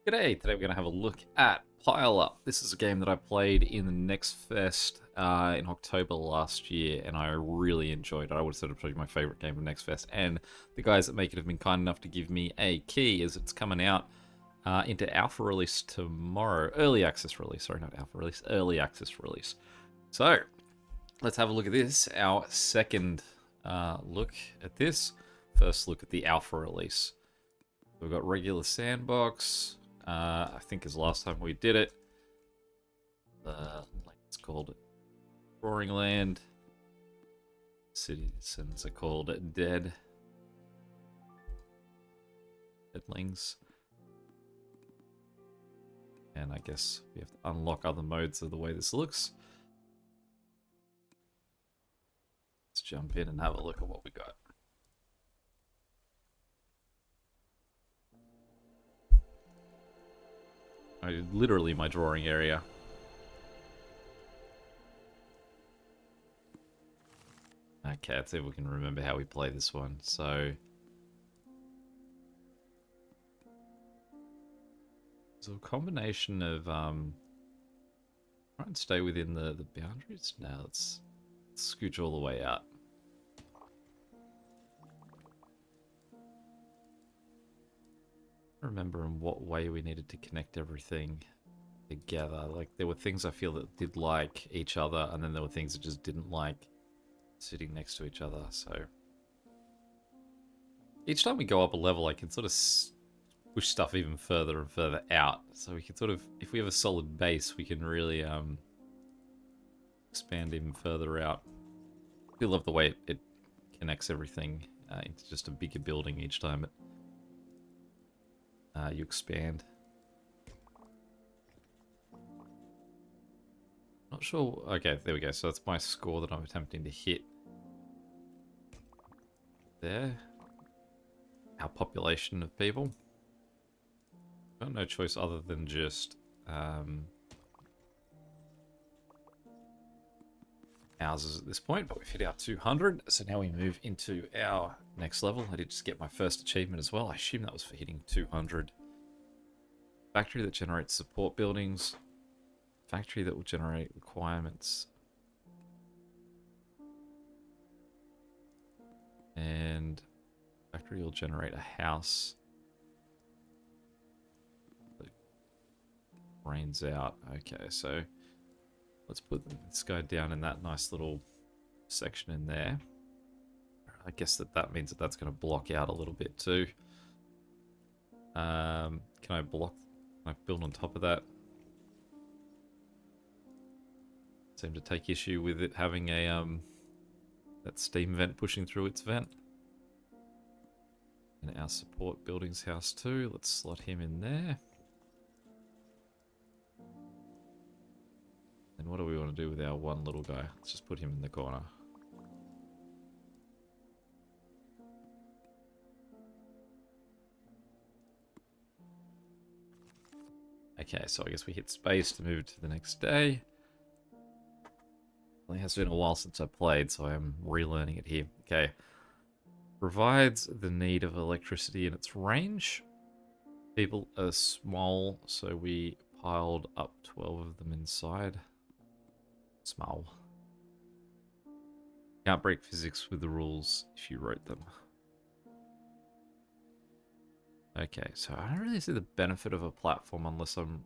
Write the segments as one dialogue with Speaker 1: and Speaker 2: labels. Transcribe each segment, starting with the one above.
Speaker 1: G'day, today we're going to have a look at Pile Up. This is a game that I played in the Next Fest in October last year, and I really enjoyed it. I would sort of probably my favorite game of Next Fest, and the guys that make it have been kind enough to give me a key as it's coming out into alpha release tomorrow. Early access release, sorry, not alpha release, early access release. So, let's have a look at this, our second look at this. First look at the alpha release. We've got regular sandbox. I think is last time we did it. It's called Roaring Land. Citizens are called Dead. Deadlings. And I guess we have to unlock other modes of the way this looks. Let's jump in and have a look at what we got. Literally my drawing area. Okay, let's see if we can remember how we play this one. So a combination of try and stay within the boundaries. Now let's scooch all the way out. I remember in what way we needed to connect everything together. Like, there were things I feel that did like each other, and then there were things that just didn't like sitting next to each other. So each time we go up a level, I can sort of push stuff even further and further out. So we can sort of, if we have a solid base, we can really expand even further out. I love the way it connects everything into just a bigger building each time you expand. Not sure. Okay, there we go. So that's my score that I'm attempting to hit. There. Our population of people. Got no choice other than just houses at this point, but we've hit our 200, so now we move into our next level. I did just get my first achievement as well. I assume that was for hitting 200. Factory that generates support buildings. Factory that will generate requirements. And factory will generate a house that rains out. Okay, so let's put this guy down in that nice little section in there. I guess that means that that's going to block out a little bit too. Can I block? Can I build on top of that? Seem to take issue with it having a that steam vent pushing through its vent. And our support buildings house too. Let's slot him in there. And what do we want to do with our one little guy? Let's just put him in the corner. Okay, so I guess we hit space to move to the next day. It has been a while since I played, so I'm relearning it here. Okay. Provides the need of electricity in its range. People are small, so we piled up 12 of them inside. Small. Can't break physics with the rules if you wrote them. Okay, so I don't really see the benefit of a platform unless I'm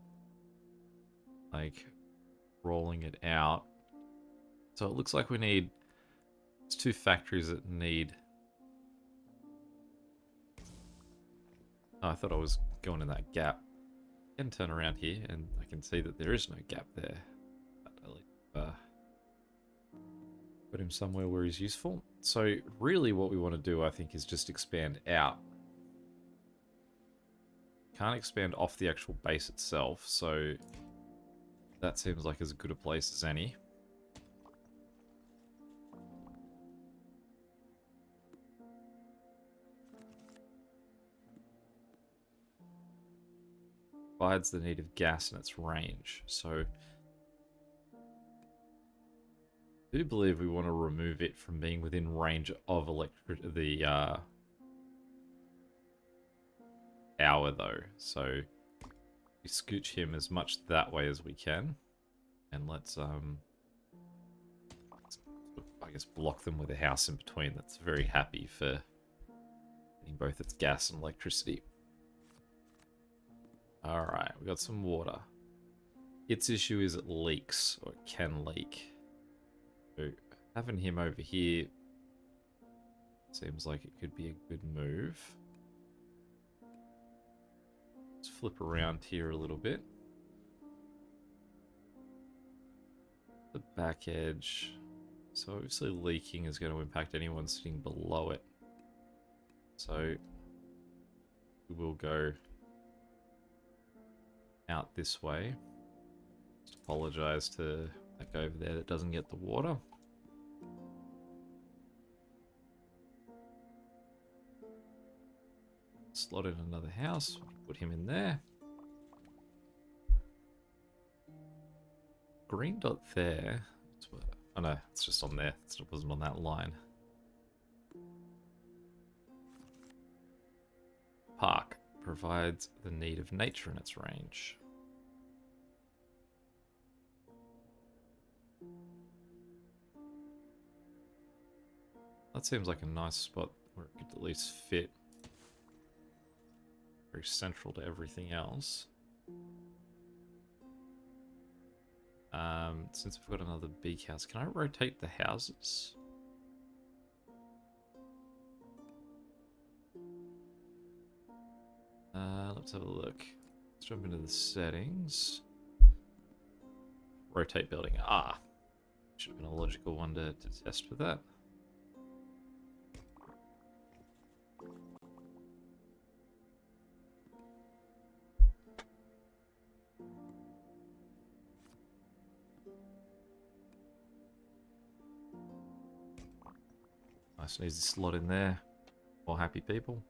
Speaker 1: like rolling it out. So it looks like we need, it's 2 factories that need. Oh, I thought I was going in that gap. I can turn around here and I can see that there is no gap there. Put him somewhere where he's useful. So really what we want to do, I think, is just expand out. Can't expand off the actual base itself, so that seems like as good a place as any. Provides the need of gas in its range, so I do believe we want to remove it from being within range of the tower though, so We scooch him as much that way as we can. And let's I guess block them with a house in between that's very happy for getting both its gas and electricity. Alright, we got some water. Its issue is it leaks, or it can leak. So having him over here seems like it could be a good move. Let's flip around here a little bit. The back edge. So obviously leaking is going to impact anyone sitting below it. So we will go out this way. Just apologize to that guy over there that doesn't get the water. Slot in another house, put him in there. Green dot there. Oh no, it's just on there. It wasn't on that line. Park provides the need of nature in its range. That seems like a nice spot where it could at least fit. Very central to everything else. Since we've got another big house, can I rotate the houses? Let's have a look. Let's jump into the settings. Rotate building. Ah, should have been a logical one to test for that. Nice and easy slot in there. All happy people.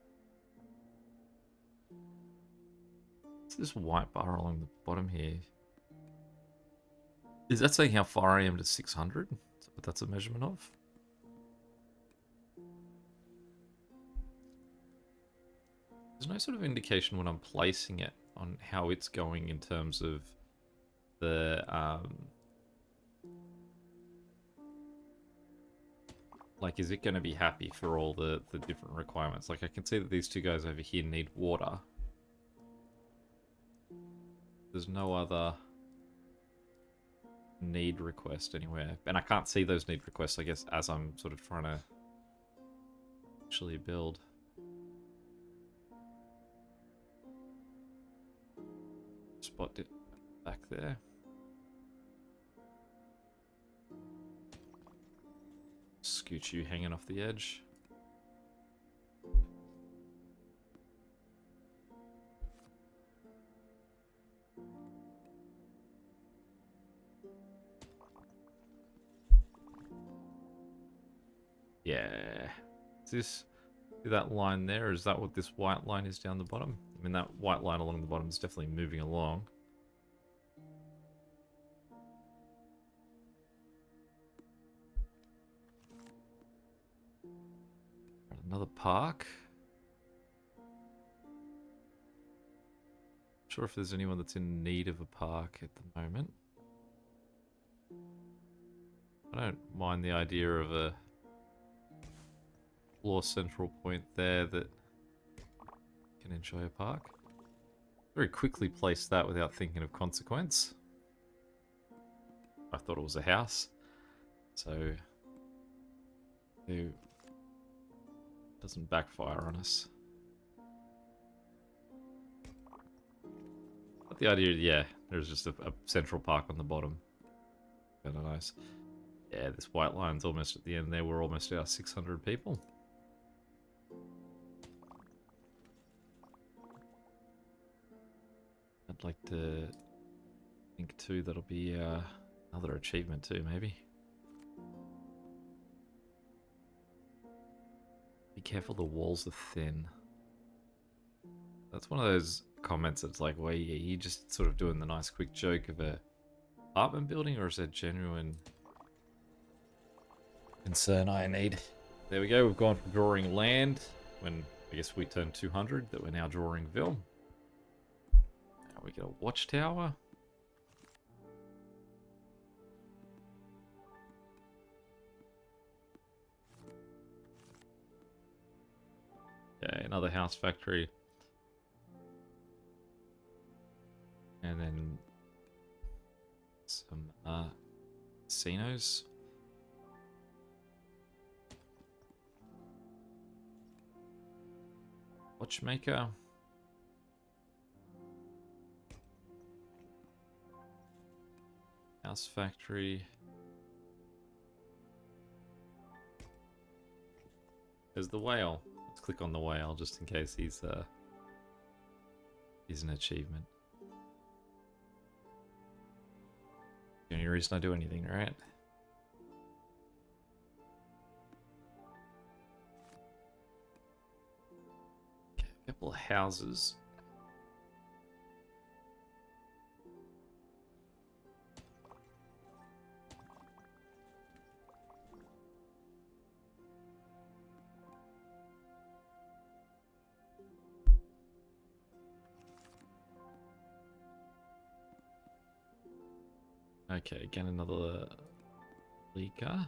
Speaker 1: What's this white bar along the bottom here? Is that saying how far I am to 600? Is that what that's a measurement of? There's no sort of indication when I'm placing it on how it's going in terms of the like, is it going to be happy for all the different requirements? Like, I can see that these two guys over here need water. There's no other need request anywhere. And I can't see those need requests, I guess, as I'm sort of trying to actually build. Spot it back there. Scooch you hanging off the edge. Yeah. Is this, see that line there? Is that what this white line is down the bottom? I mean, that white line along the bottom is definitely moving along. Another park. Not sure if there's anyone that's in need of a park at the moment. I don't mind the idea of a floor central point there that can enjoy a park. Very quickly placed that without thinking of consequence. I thought it was a house. So it doesn't backfire on us. But the idea, yeah, there's just a central park on the bottom. Kind of nice. Yeah, this white line's almost at the end there. We're almost at 600 people. I'd like to think too that'll be another achievement too, maybe. Be careful, the walls are thin. That's one of those comments that's like, well, yeah, you just sort of doing the nice quick joke of a apartment building, or is that genuine concern I need? There we go, we've gone from drawing land, when I guess we turned 200, that we're now drawing Ville. we get a watchtower. Okay, another house factory. And then some casinos. Watchmaker. House factory. There's the whale. Let's click on the whale just in case he's an achievement. The only reason I do anything, right? Okay, a couple of houses. Okay, again another leaker.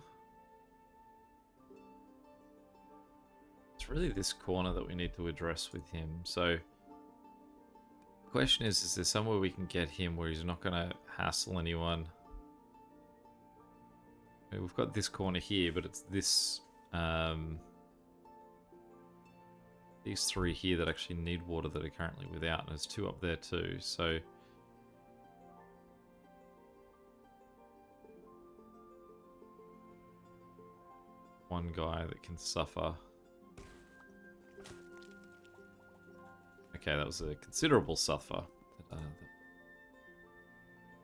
Speaker 1: It's really this corner that we need to address with him. So, the question is there somewhere we can get him where he's not going to hassle anyone? I mean, we've got this corner here, but it's this, these three here that actually need water that are currently without, and there's two up there too, so... one guy that can suffer. Okay, that was a considerable suffer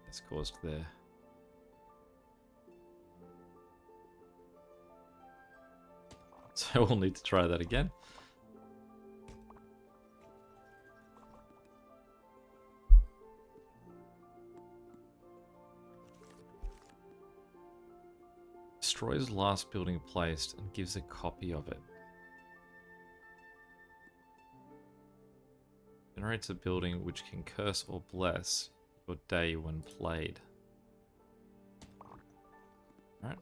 Speaker 1: that's caused there. So we'll need to try that again. Destroys last building placed and gives a copy of it. Generates a building which can curse or bless your day when played. Alright.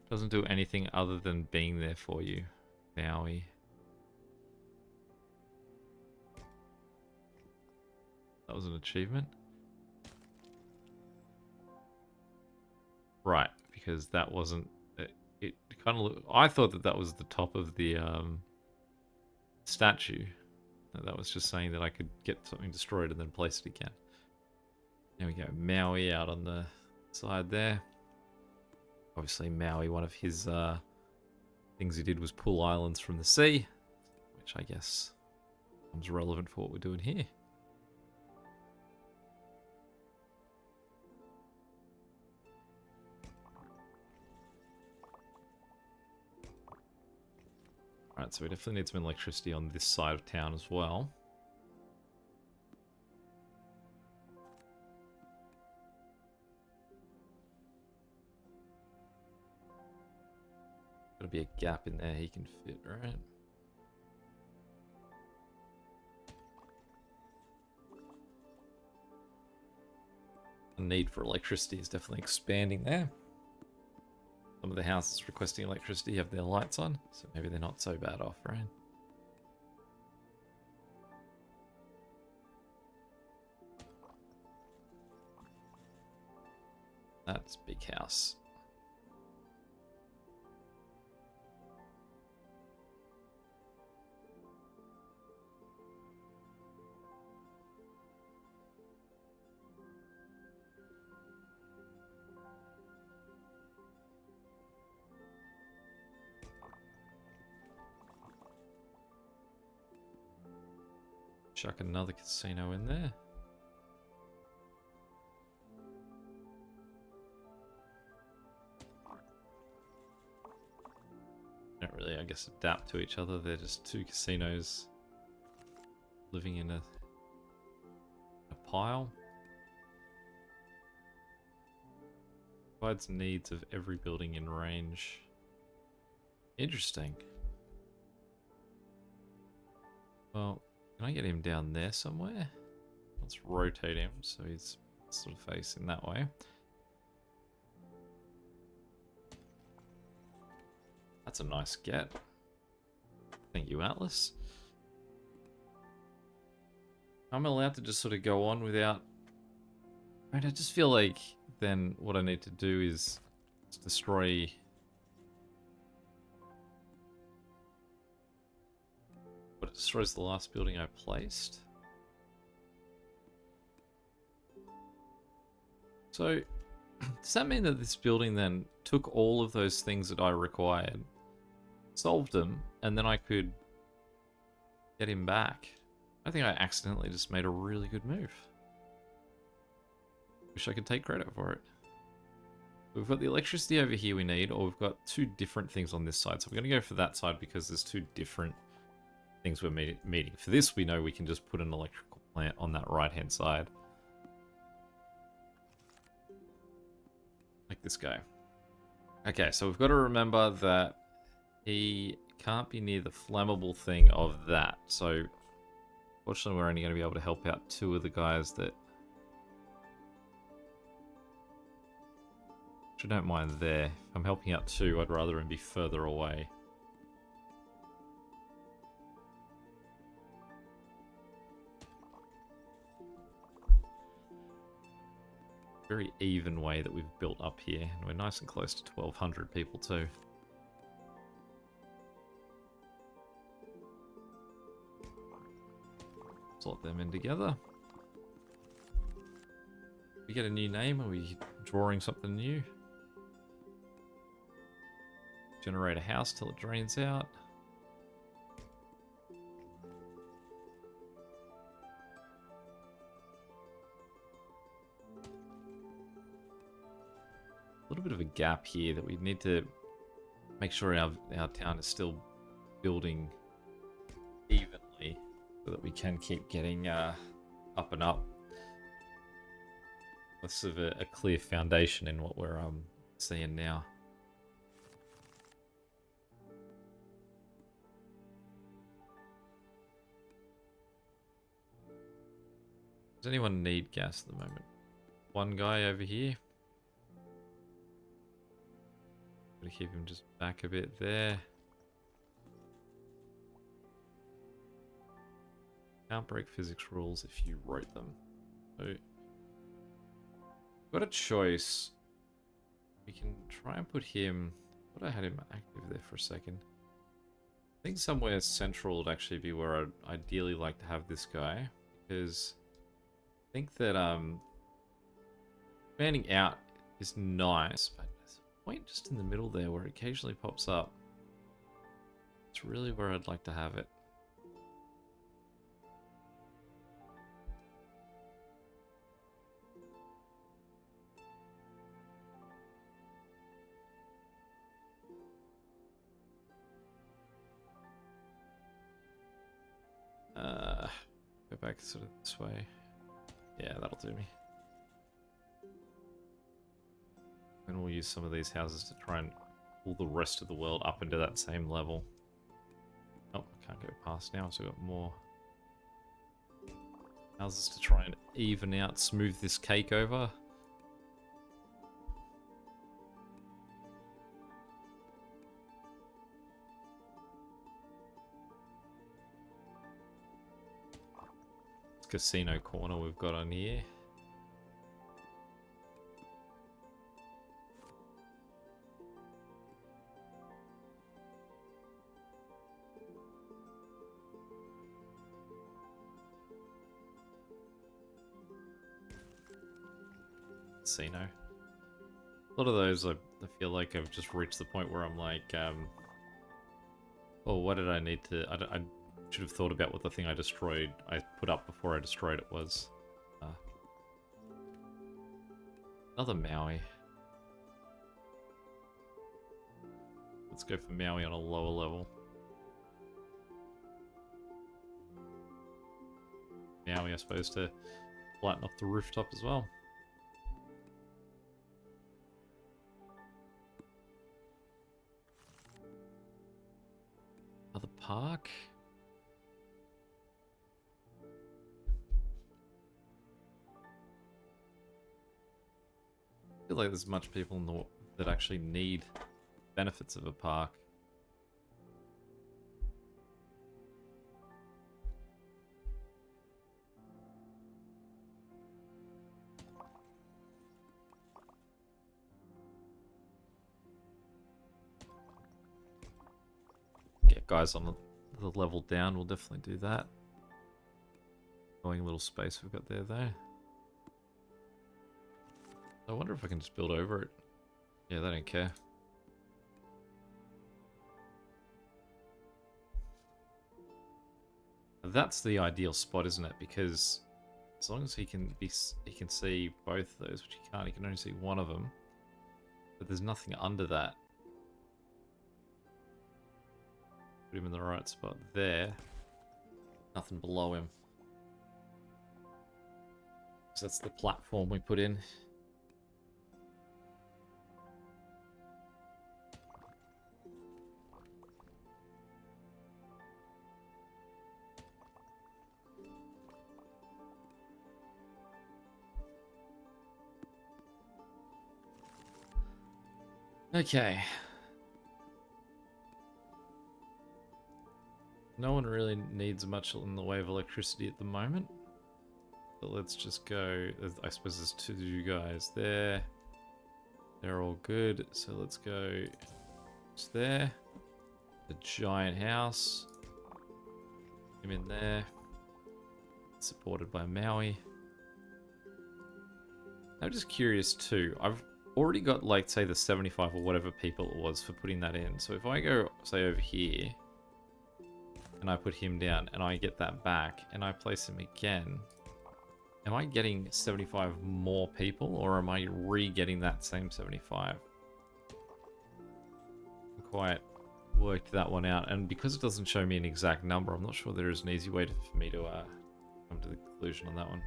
Speaker 1: Doesn't do anything other than being there for you, Maui. That was an achievement. Right, because that wasn't... It kind of looked... I thought that that was the top of the statue. That was just saying that I could get something destroyed and then place it again. There we go. Maui out on the side there. Obviously Maui, one of his things he did was pull islands from the sea, which I guess becomes relevant for what we're doing here. Alright, so we definitely need some electricity on this side of town as well. Gotta be a gap in there he can fit, right? The need for electricity is definitely expanding there. Some of the houses requesting electricity have their lights on, so maybe they're not so bad off, right? That's big house. Chuck another casino in there. Don't really, I guess, adapt to each other. They're just two casinos living in a pile. Provides needs of every building in range. Interesting. Well, can I get him down there somewhere? Let's rotate him so he's sort of facing that way. That's a nice get. Thank you, Atlas. I'm allowed to just sort of go on without... I just feel like then what I need to do is destroy... But it destroys the last building I placed. So, does that mean that this building then took all of those things that I required, solved them, and then I could get him back? I think I accidentally just made a really good move. Wish I could take credit for it. We've got the electricity over here we need, or we've got two different things on this side. So we're going to go for that side because there's two different things we're meeting. For this, we know we can just put an electrical plant on that right-hand side. Like this guy. Okay, so we've got to remember that he can't be near the flammable thing of that. So, fortunately, we're only going to be able to help out two of the guys that... which I don't mind there. If I'm helping out two, I'd rather him be further away. Very even way that we've built up here, and we're nice and close to 1,200 people too. Slot them in together. We get a new name, are we drawing something new? Generate a house till it drains out. A little bit of a gap here that we need to make sure our town is still building evenly so that we can keep getting up and up. Less of a clear foundation in what we're seeing now. Does anyone need gas at the moment? One guy over here. Gonna keep him just back a bit there. Can't break physics rules if you wrote them. So, got a choice. We can try and put him... I thought I had him active there for a second. I think somewhere central would actually be where I'd ideally like to have this guy. Because I think that expanding out is nice, but there's a point just in the middle there where it occasionally pops up. It's really where I'd like to have it. Go back sort of this way. Yeah, that'll do me. Then we'll use some of these houses to try and pull the rest of the world up into that same level. Oh, I can't go past now, so I've got more houses to try and even out, smooth this cake over. Casino corner we've got on here. Casino. A lot of those I feel like I've just reached the point where I'm like, oh, what did I need to... I should have thought about what the thing I put up before I destroyed it was. Another Maui. Let's go for Maui on a lower level. Maui, I suppose, to lighten up the rooftop as well. park. I feel like there's much people in the that actually need benefits of a park. Get guys on the level down, we'll definitely do that. Annoying little space we've got there though. I wonder if I can just build over it. Yeah, they don't care. That's the ideal spot, isn't it? Because as long as he can see both of those, which he can't. He can only see one of them. But there's nothing under that. Put him in the right spot there. Nothing below him. So that's the platform we put in. Okay. No one really needs much in the way of electricity at the moment. But let's just go. I suppose there's two guys there. They're all good. So let's go. It's there. The giant house. Him in there. Supported by Maui. I'm just curious too. I've already got, like, say the 75 or whatever people it was for putting that in. So if I go, say, over here and I put him down and I get that back and I place him again, am I getting 75 more people or am I re-getting that same 75? I haven't quite worked that one out, and because it doesn't show me an exact number, I'm not sure there is an easy way for me to come to the conclusion on that one.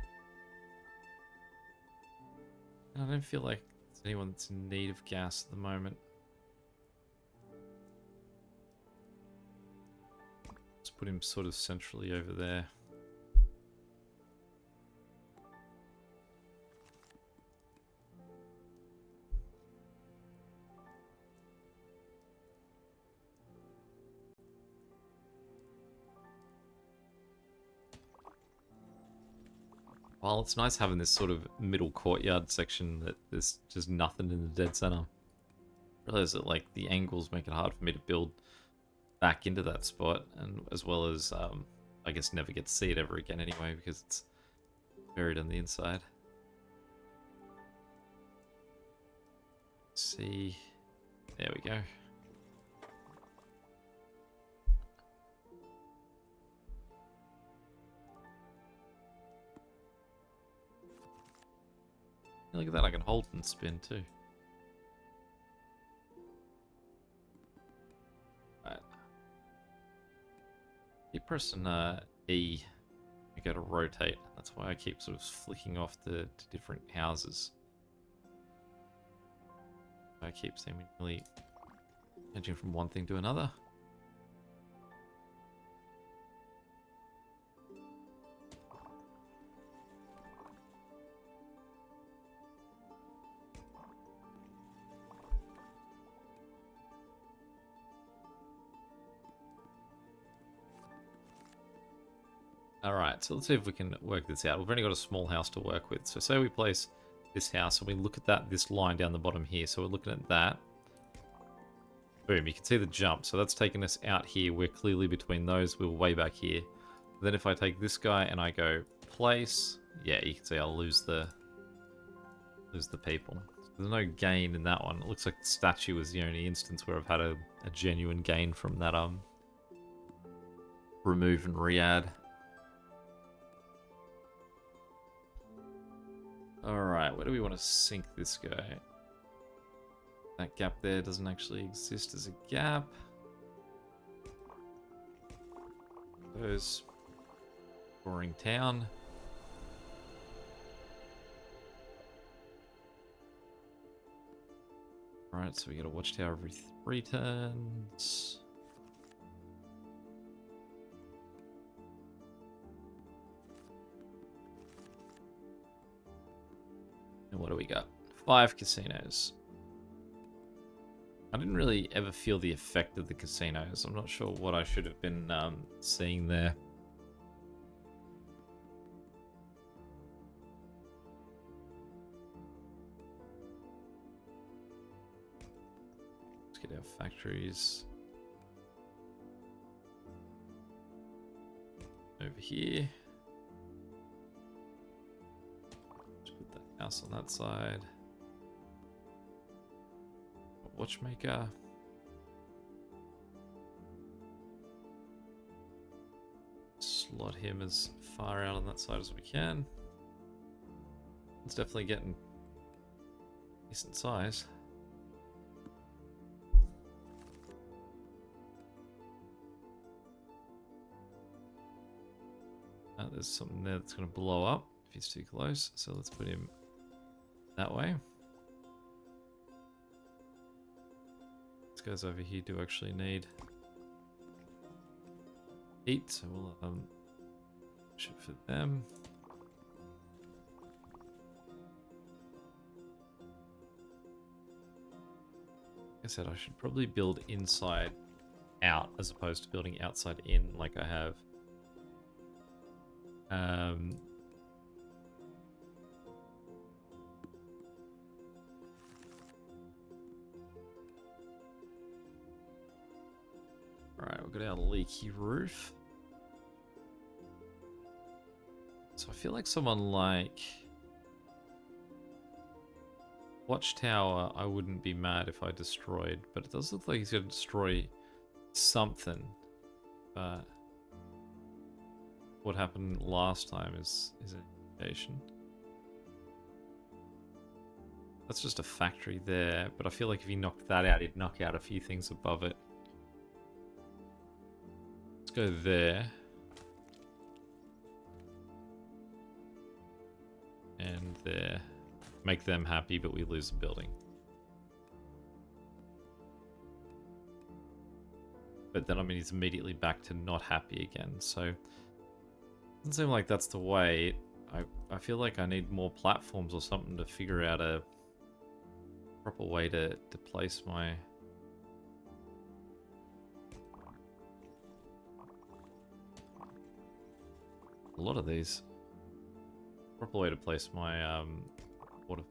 Speaker 1: And I don't feel like there's anyone that's in need of gas at the moment. Let's put him sort of centrally over there. Well, it's nice having this sort of middle courtyard section that there's just nothing in the dead center. I realize that, like, the angles make it hard for me to build back into that spot, and as well as I guess never get to see it ever again anyway because it's buried on the inside. See, there we go. Look at that, I can hold and spin too. Right. Keep pressing E to go to rotate. That's why I keep sort of flicking off to different houses. I keep seemingly changing from one thing to another. Alright, so let's see if we can work this out. We've only got a small house to work with. So say we place this house and we look at this line down the bottom here. So we're looking at that. Boom, you can see the jump. So that's taking us out here. We're clearly between those. We're way back here. Then if I take this guy and I go place, yeah, you can see I'll lose the people. There's no gain in that one. It looks like the statue was the only instance where I've had a genuine gain from that remove and re-add. Alright, where do we want to sink this guy? That gap there doesn't actually exist as a gap. Goes boring town. Alright, so we get a watchtower every 3 turns. And what do we got? 5 casinos. I didn't really ever feel the effect of the casinos. I'm not sure what I should have been seeing there. Let's get our factories over here. Let's put that house on that side. Watchmaker. Slot him as far out on that side as we can. It's definitely getting decent size. There's something there that's going to blow up if he's too close, so let's put him that way. Guys over here do actually need heat, so we'll ship for them. Like I said, I should probably build inside out as opposed to building outside in like I have. Alright, we've got our leaky roof. So I feel like someone like Watchtower, I wouldn't be mad if I destroyed, but it does look like he's going to destroy something. But what happened last time is an indication. That's just a factory there, but I feel like if he knocked that out, he'd knock out a few things above it. Go there. And there. Make them happy, but we lose a building. But then, I mean, he's immediately back to not happy again, so... Doesn't seem like that's the way. I feel like I need more platforms or something to figure out a proper way to place my... A lot of these. Proper way to place my water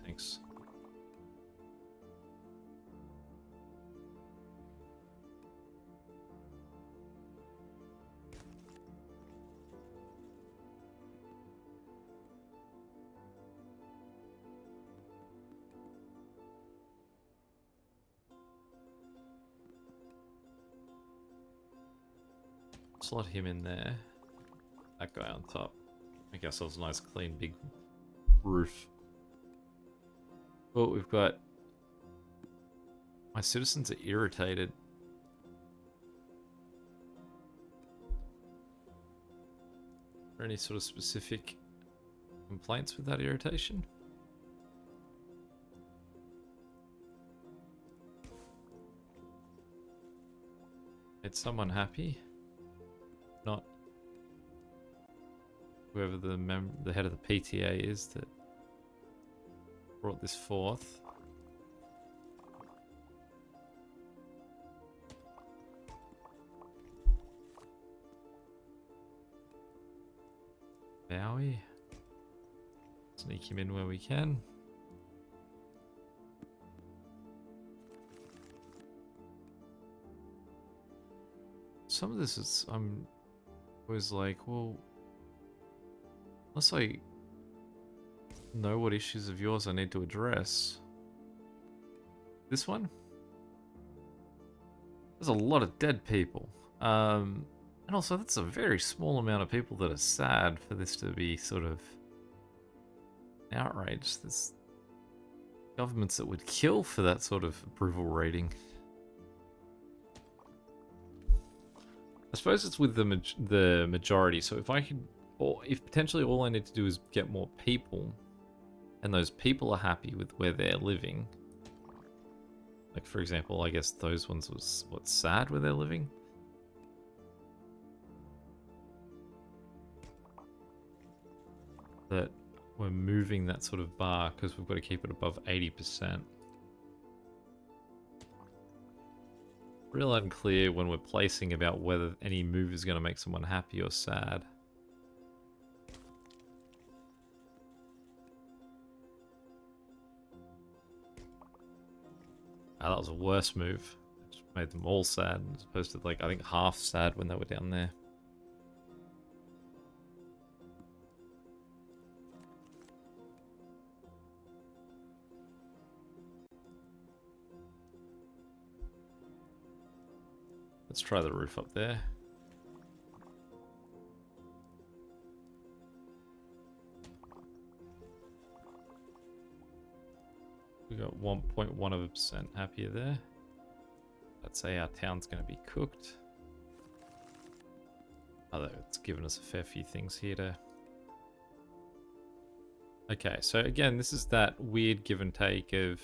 Speaker 1: tanks. Slot him in there. That guy on top. Make ourselves a nice, clean, big roof. Oh, we've got... My citizens are irritated. Are there any sort of specific complaints with that irritation? Made someone happy? Not whoever the head of the PTA is that brought this forth. Bowie. Sneak him in where we can. Some of this is, I'm always like, well, unless I know what issues of yours I need to address. This one? There's a lot of dead people. And also, that's a very small amount of people that are sad for this to be sort of an outrage. There's governments that would kill for that sort of approval rating. I suppose it's with the majority, so if I could, or if potentially all I need to do is get more people, and those people are happy with where they're living. Like, for example, I guess those ones was, what, sad where they're living? That we're moving that sort of bar because we've got to keep it above 80%. Real unclear when we're placing about whether any move is going to make someone happy or sad. Oh, that was a worse move. It just made them all sad as opposed to, like, I think half sad when they were down there. Let's try the roof up there. We got 1.1% happier there. Let's say our town's going to be cooked. Although it's given us a fair few things here to... Okay, so again, this is that weird give and take of...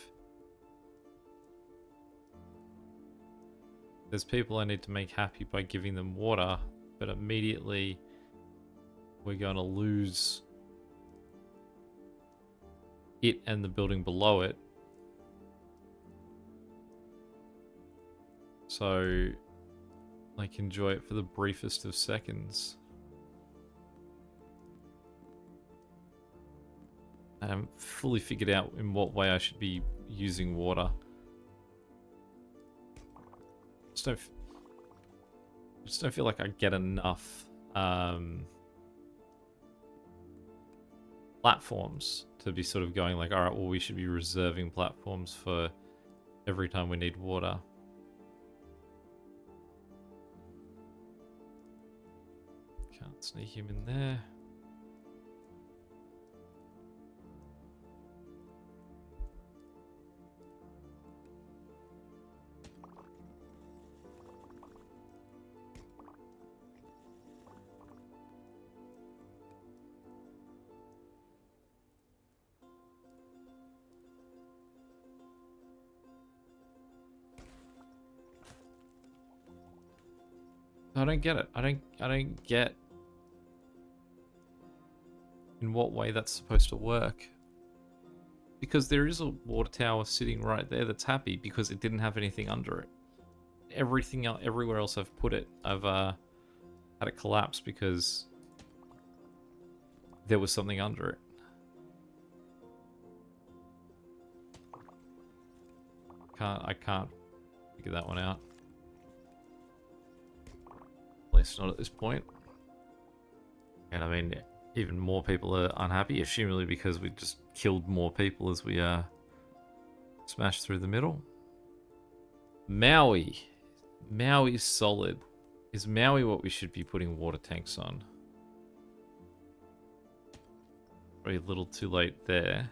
Speaker 1: There's people I need to make happy by giving them water, but immediately we're going to lose it and the building below it. So, like, enjoy it for the briefest of seconds. I haven't fully figured out in what way I should be using water. Just don't feel like I get enough platforms to be sort of going like, all right, well, we should be reserving platforms for every time we need water. Can't sneak him in there. I don't get it. I don't get in what way that's supposed to work. Because there is a water tower sitting right there that's happy because it didn't have anything under it. Everything else, everywhere else I've put it, I've had it collapse because there was something under it. I can't figure that one out. At least not at this point. And I mean, even more people are unhappy, assumably because we just killed more people as we smashed through the middle. Maui. Maui's solid. Is Maui what we should be putting water tanks on? Probably a little too late there.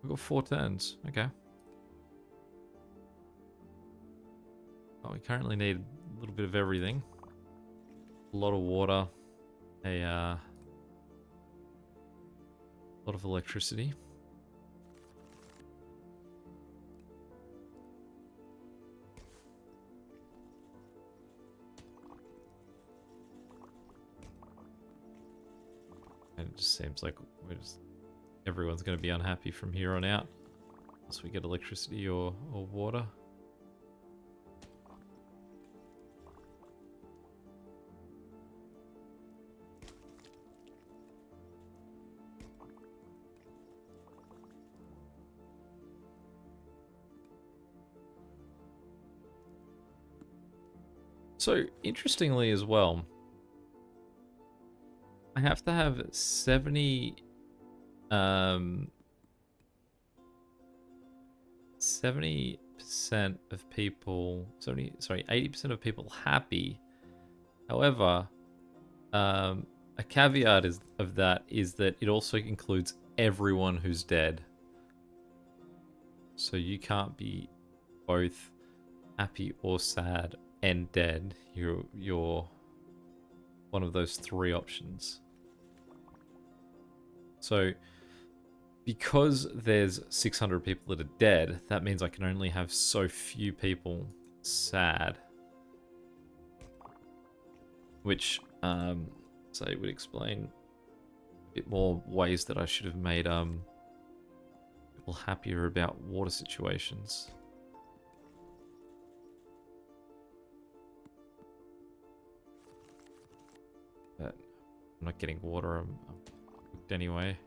Speaker 1: We've got 4 turns. Okay. Oh, we currently need a little bit of everything. A lot of water. A lot of electricity. And it just seems like everyone's going to be unhappy from here on out. Unless we get electricity or water. So, interestingly as well, I have to have 70% of people, 80% of people happy. However, a caveat of that is that it also includes everyone who's dead. So you can't be both happy or sad and dead. You're one of those 3 options. So because there's 600 people that are dead, that means I can only have so few people sad. Which So it would explain a bit more ways that I should have made people happier about water situations. But I'm not getting water, I'm cooked anyway.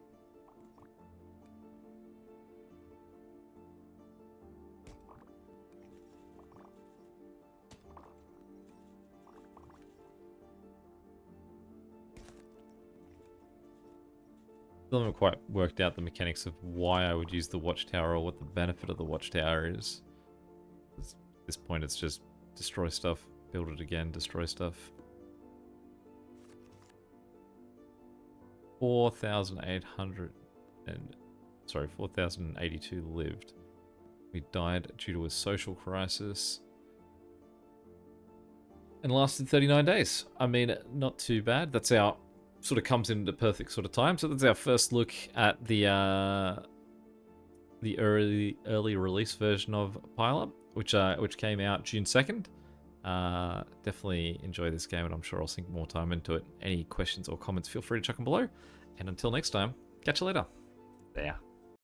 Speaker 1: Still haven't quite worked out the mechanics of why I would use the watchtower or what the benefit of the watchtower is. At this point it's just destroy stuff, build it again, destroy stuff. 4,800 and... sorry, 4,082 lived. We died due to a social crisis. And lasted 39 days. I mean, not too bad. That's our... sort of comes into perfect sort of time. So that's our first look at the early release version of Pile Up, which came out June 2nd. Definitely enjoy this game, and I'm sure I'll sink more time into it. Any questions or comments, feel free to chuck them below. And until next time, catch you later. There.